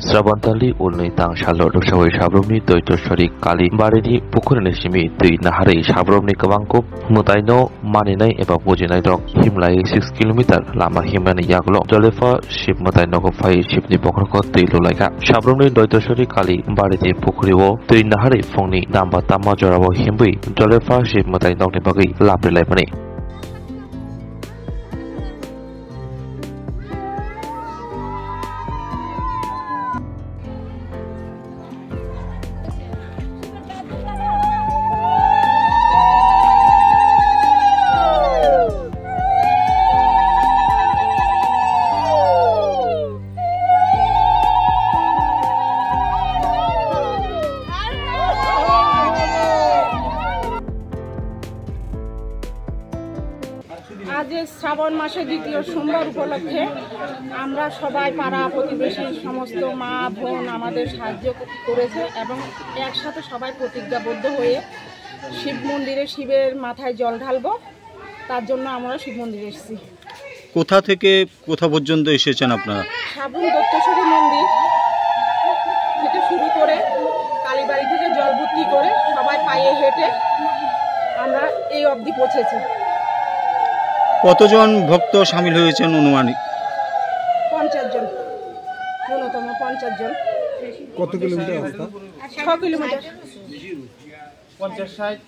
Srabantali ulni tang shalo dosawai sabromni doitosori kali barini pukurni simi tui nahari sabromni kebangkup mutaino maninai eba bujinai dok himlai 6 km lama himani yaglo jolefa ship mutaino ko fai shipni bokroko tui lulaika sabromni doitosori kali barini pukuriwo tui nahari fongni namba tamma jorabo himbui jolefa ship mutaino ni bagi laprilai pani আজ শ্রাবণ মাসের দ্বিতীয় সোমবার উপলক্ষে আমরা সবাই পাড়া প্রতিবেশী সমস্ত মা বোন আমাদের সাহায্য করেছে এবং একসাথে সবাই প্রতিজ্ঞাবদ্ধ হয়ে শিব মন্দিরে শিবের মাথায় জল ঢালবো। তার জন্য আমরা শিব মন্দিরে এসেছি। কোথা থেকে কোথা পর্যন্ত এসেছেন আপনারা? সাবরুম দত্তেশ্বরী মন্দির থেকে শুরু করে কালীবাড়ি থেকে জল ভর্তি করে সবাই পায়ে হেঁটে আমরা এই অবধি পৌঁছেছি। কতজন ভক্ত সামিল হয়েছেন অনুমানিক? 50 জন, ন্যূনতম 50 জন। কত কিলোমিটার রাস্তা? 6 কিলোমিটার। 50-60